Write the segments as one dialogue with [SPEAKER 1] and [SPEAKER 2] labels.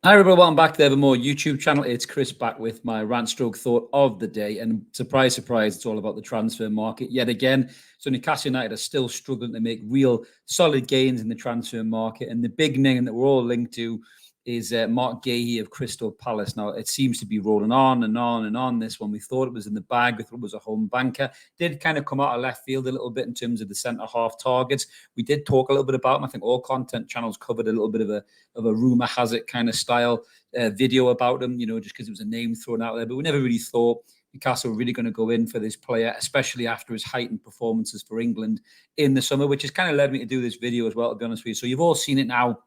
[SPEAKER 1] Hi everyone, welcome back to the Evermore YouTube channel. It's Chris back with my rant stroke thought of the day. And surprise, surprise, it's all about the transfer market yet again. So Newcastle United are still struggling to make real solid gains in the transfer market. And the big name that we're all linked to is Marc Guehi of Crystal Palace. Now, it seems to be rolling on and on and on. This one, we thought it was in the bag. We thought it was a home banker. Did kind of come out of left field a little bit in terms of the centre-half targets. We did talk a little bit about them. I think all content channels covered a little bit of a rumour has it kind of style video about him, just because it was a name thrown out there. But we never really thought Newcastle were really going to go in for this player, especially after his heightened performances for England in the summer, which has kind of led me to do this video as well, to be honest with you. So you've all seen it now.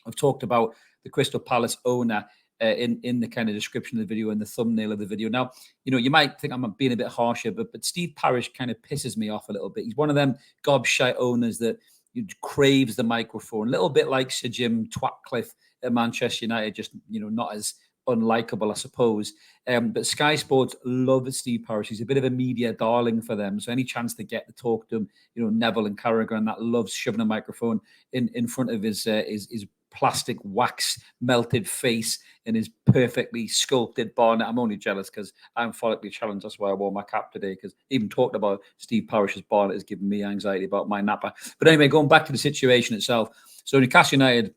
[SPEAKER 1] I've talked about the Crystal Palace owner in the kind of description of the video and the thumbnail of the video. Now, you might think I'm being a bit harsher, but Steve Parish kind of pisses me off a little bit. He's one of them gobshite owners that craves the microphone, a little bit like Sir Jim Twatcliffe at Manchester United, just not as unlikable, I suppose. But Sky Sports love Steve Parish. He's a bit of a media darling for them. So any chance to get to talk to him, Neville and Carragher, and that loves shoving a microphone in front of his plastic wax melted face and his perfectly sculpted bonnet. I'm only jealous because I'm follically challenged. That's why I wore my cap today, because even talking about Steve Parish's bonnet has given me anxiety about my napper. But anyway, going back to the situation itself. So Newcastle United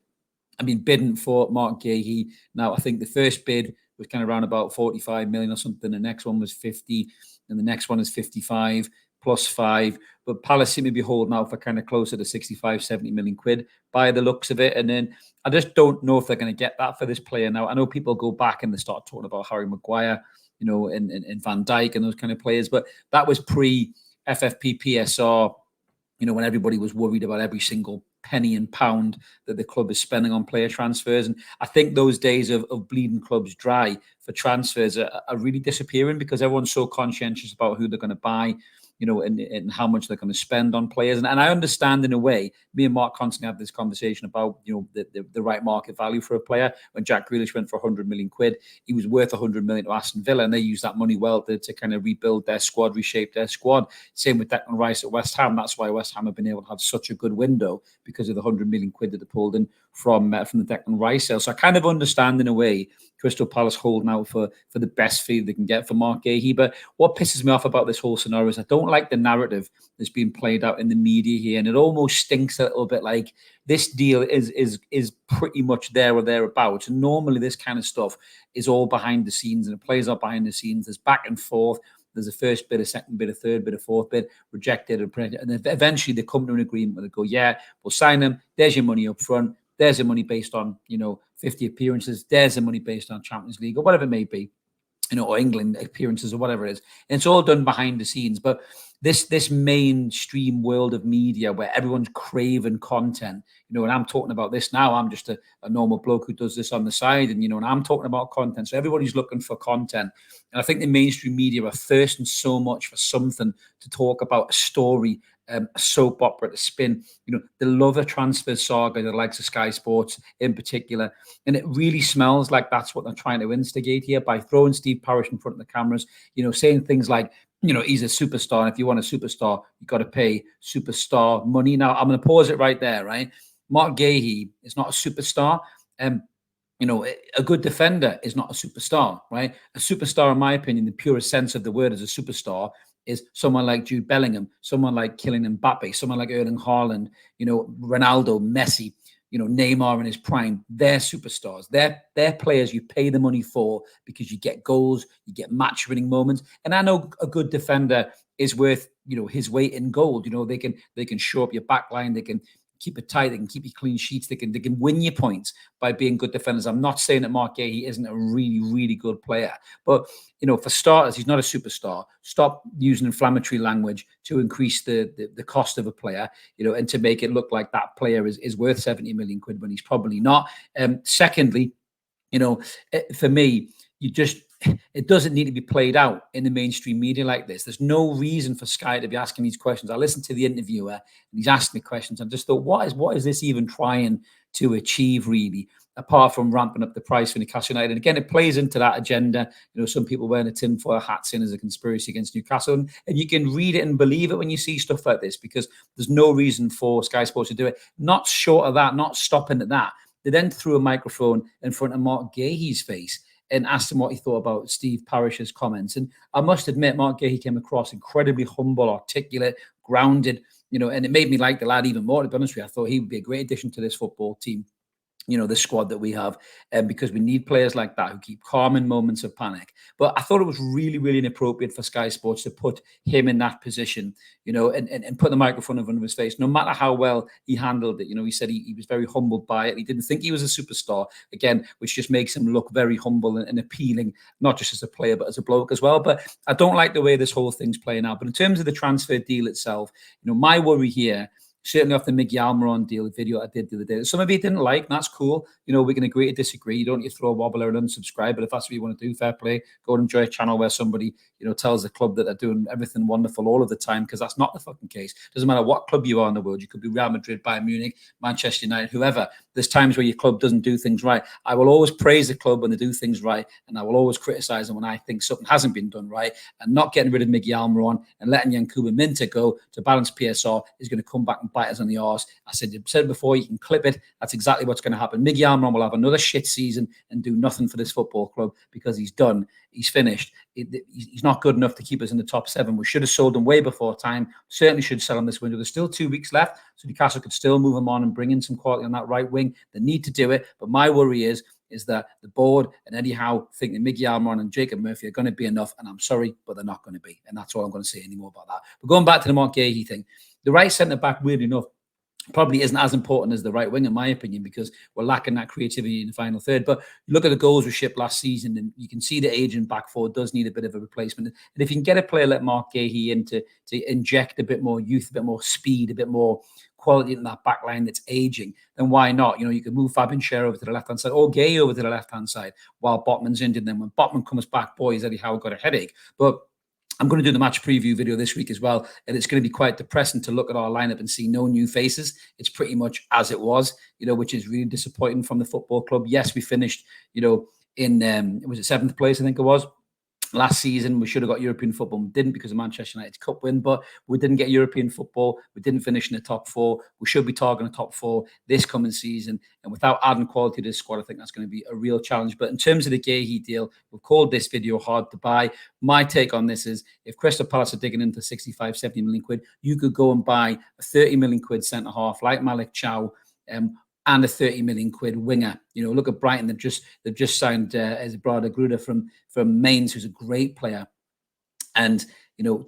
[SPEAKER 1] have been bidding for Marc Guehi. Now, I think the first bid was kind of around about 45 million or something. The next one was 50, and the next one is 55 plus 5. But Palace seem to be holding out for kind of closer to 65, 70 million quid by the looks of it. And then I just don't know if they're going to get that for this player. Now, I know people go back and they start talking about Harry Maguire, and Van Dijk and those kind of players, but that was pre-FFP PSR, when everybody was worried about every single penny and pound that the club is spending on player transfers. And I think those days of bleeding clubs dry for transfers are really disappearing, because everyone's so conscientious about who they're going to buy, and how much they're going to spend on players. And I understand, in a way, me and Mark constantly have this conversation about, the right market value for a player. When Jack Grealish went for 100 million quid, he was worth 100 million to Aston Villa, and they used that money well to kind of rebuild their squad, reshape their squad. Same with Declan Rice at West Ham. That's why West Ham have been able to have such a good window, because of the 100 million quid that they pulled in from the Declan Rice sale. So I kind of understand, in a way, Crystal Palace holding out for the best fee they can get for Marc Guehi. But what pisses me off about this whole scenario is I don't like the narrative that's being played out in the media here, and it almost stinks a little bit like this deal is pretty much there or thereabouts. And normally this kind of stuff is all behind the scenes, and it plays out behind the scenes. There's back and forth. There's a first bid, a second bid, a third bid, a fourth bid, rejected, and then eventually they come to an agreement where they go, yeah, we'll sign them. There's your money up front. There's the money based on, 50 appearances. There's the money based on Champions League or whatever it may be, or England appearances or whatever it is. And it's all done behind the scenes. But this mainstream world of media where everyone's craving content, and I'm talking about this now, I'm just a normal bloke who does this on the side, and, and I'm talking about content. So everybody's looking for content. And I think the mainstream media are thirsting so much for something to talk about, a story, a soap opera to spin. They love a transfer saga, the likes of Sky Sports in particular. And it really smells like that's what they're trying to instigate here by throwing Steve Parish in front of the cameras, saying things like, he's a superstar. And if you want a superstar, you've got to pay superstar money. Now, I'm going to pause it right there, right? Marc Guehi is not a superstar. A good defender is not a superstar, right? A superstar, in my opinion, the purest sense of the word as a superstar, is someone like Jude Bellingham, someone like Kylian Mbappe, someone like Erling Haaland, Ronaldo, Messi, Neymar in his prime. They're superstars. They're players you pay the money for because you get goals, you get match-winning moments. And I know a good defender is worth, his weight in gold. They can show up your back line, they can keep it tight, they can keep you clean sheets, they can win you points by being good defenders. I'm not saying that Marc Guehi isn't a really, really good player, but for starters, he's not a superstar. Stop using inflammatory language to increase the cost of a player, and to make it look like that player is worth 70 million quid when he's probably not. Secondly, for me, it doesn't need to be played out in the mainstream media like this. There's no reason for Sky to be asking these questions. I listened to the interviewer and he's asking the questions. I just thought, what is this even trying to achieve, really, apart from ramping up the price for Newcastle United? And again, it plays into that agenda. Some people wearing a tinfoil hats in as a conspiracy against Newcastle. And you can read it and believe it when you see stuff like this, because there's no reason for Sky Sports to do it. Not short of that, not stopping at that. They then threw a microphone in front of Marc Guehi's face and asked him what he thought about Steve Parish's comments. And I must admit, Marc Guehi came across incredibly humble, articulate, grounded, and it made me like the lad even more, to be honest with you. I thought he would be a great addition to this football team, the squad that we have, because we need players like that who keep calm in moments of panic. But I thought it was really, really inappropriate for Sky Sports to put him in that position, and put the microphone in front of his face, no matter how well he handled it. He said he was very humbled by it. He didn't think he was a superstar, again, which just makes him look very humble and appealing, not just as a player, but as a bloke as well. But I don't like the way this whole thing's playing out. But in terms of the transfer deal itself, my worry here, certainly off the Miggy Almiron deal video I did the other day, some of you didn't like, and that's cool. We can agree to disagree. You don't need to throw a wobbler and unsubscribe, but if that's what you want to do, fair play. Go and enjoy a channel where somebody, tells the club that they're doing everything wonderful all of the time, because that's not the fucking case. Doesn't matter what club you are in the world. You could be Real Madrid, Bayern Munich, Manchester United, whoever. There's times where your club doesn't do things right. I will always praise the club when they do things right, and I will always criticize them when I think something hasn't been done right. And not getting rid of Miggy Almiron and letting Yankuba Minter go to balance PSR is going to come back and bite us on the arse. I said before, you can clip it. That's exactly what's going to happen. Miggy Almiron will have another shit season and do nothing for this football club, because he's done. He's finished. He's not good enough to keep us in the top 7. We should have sold him way before time. Certainly should sell him this window. There's still 2 weeks left, so Newcastle could still move him on and bring in some quality on that right wing. They need to do it. But my worry is that the board and Eddie Howe think that Miggy Almiron and Jacob Murphy are going to be enough, and I'm sorry, but they're not going to be. And that's all I'm going to say anymore about that. But going back to the Marc Guehi thing, the right centre-back, weirdly enough, probably isn't as important as the right wing, in my opinion, because we're lacking that creativity in the final third. But look at the goals we shipped last season, and you can see the aging back four does need a bit of a replacement. And if you can get a player like Marc Guehi in to inject a bit more youth, a bit more speed, a bit more quality in that back line that's aging, then why not? You can move Fabian Schär over to the left-hand side, or Guehi over to the left-hand side while Botman's injured. Then when Botman comes back, boys, Eddie Howe got a headache. But I'm going to do the match preview video this week as well, and it's going to be quite depressing to look at our lineup and see no new faces. It's pretty much as it was, which is really disappointing from the football club. Yes, we finished, in was it 7th place, I think it was. Last season, we should have got European football. We didn't because of Manchester United's cup win, but we didn't get European football. We didn't finish in the top 4. We should be targeting the top 4 this coming season. And without adding quality to this squad, I think that's going to be a real challenge. But in terms of the Guehi deal, we've called this video hard to buy. My take on this is, if Crystal Palace are digging into 65, 70 million quid, you could go and buy a 30 million quid centre-half like Malik Chow, and a 30 million quid winger. Look at Brighton. They've just signed Esbrada Gruda from Mainz, who's a great player. And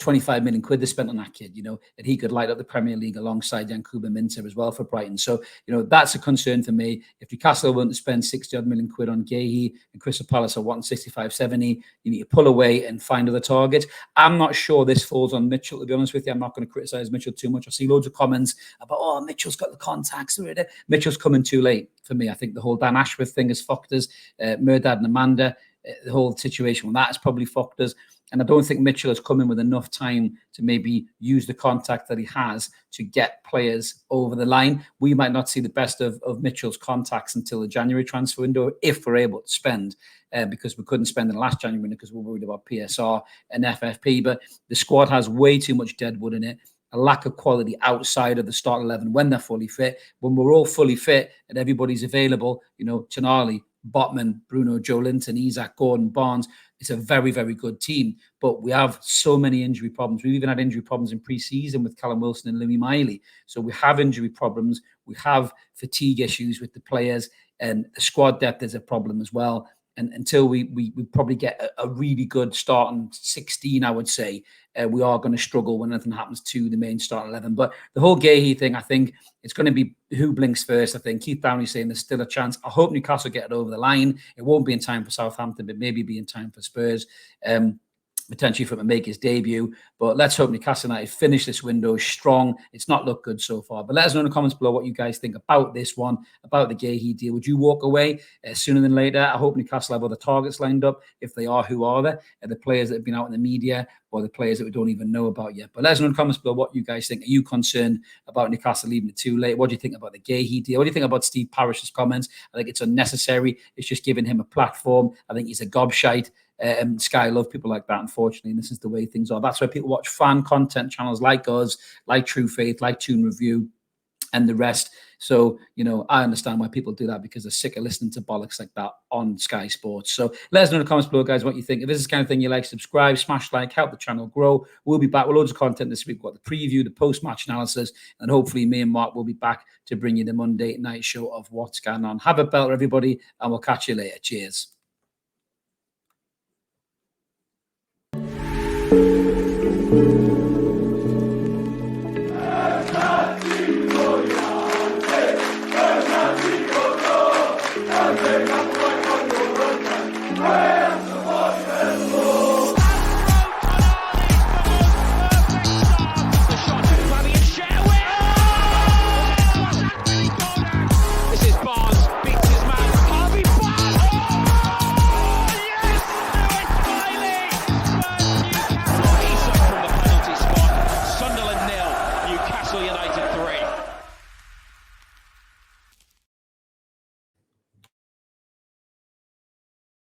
[SPEAKER 1] 25 million quid they spent on that kid, and he could light up the Premier League alongside Yankuba Minter as well for Brighton. So, that's a concern for me. If Newcastle want to spend 60 odd million quid on Guehi and Crystal Palace are wanting 65, 70, you need to pull away and find other targets. I'm not sure this falls on Mitchell, to be honest with you. I'm not going to criticize Mitchell too much. I see loads of comments about, Mitchell's got the contacts. Mitchell's coming too late for me. I think the whole Dan Ashworth thing has fucked us. Murdad and Amanda, the whole situation with that has probably fucked us. And I don't think Mitchell has come in with enough time to maybe use the contact that he has to get players over the line. We might not see the best of Mitchell's contacts until the January transfer window, if we're able to spend, because we couldn't spend in the last January window because we're worried about PSR and FFP. But the squad has way too much deadwood in it, a lack of quality outside of the start 11 when they're fully fit. When we're all fully fit and everybody's available, Tonali, Botman, Bruno, Joe Linton, Isak, Gordon, Barnes, it's a very, very good team. But we have so many injury problems. We've even had injury problems in pre-season with Callum Wilson and Louis Miley. So we have injury problems. We have fatigue issues with the players, and the squad depth is a problem as well. And until we probably get a really good starting 16, I would say, we are going to struggle when anything happens to the main starting 11. But the whole Guehi thing, I think it's going to be who blinks first. I think Keith Downey's saying there's still a chance. I hope Newcastle get it over the line. It won't be in time for Southampton, but maybe be in time for Spurs. Potentially for him to make his debut. But let's hope Newcastle United finish this window strong. It's not looked good so far. But let us know in the comments below what you guys think about this one, about the Guehi deal. Would you walk away sooner than later? I hope Newcastle have other targets lined up. If they are, who are they? Are the players that have been out in the media, or the players that we don't even know about yet? But let us know in the comments below what you guys think. Are you concerned about Newcastle leaving it too late? What do you think about the Guehi deal? What do you think about Steve Parish's comments? I think it's unnecessary. It's just giving him a platform. I think he's a gobshite. Sky love people like that, unfortunately, and this is the way things are. That's why people watch fan content channels like us, like True Faith, like Tune Review, and the rest. So, I understand why people do that, because they're sick of listening to bollocks like that on Sky Sports. So let us know in the comments below, guys, what you think. If this is the kind of thing you like, subscribe, smash like, help the channel grow. We'll be back with loads of content this week. We've got the preview, the post-match analysis, and hopefully me and Mark will be back to bring you the Monday night show of what's going on. Have a belter, everybody, and we'll catch you later. Cheers.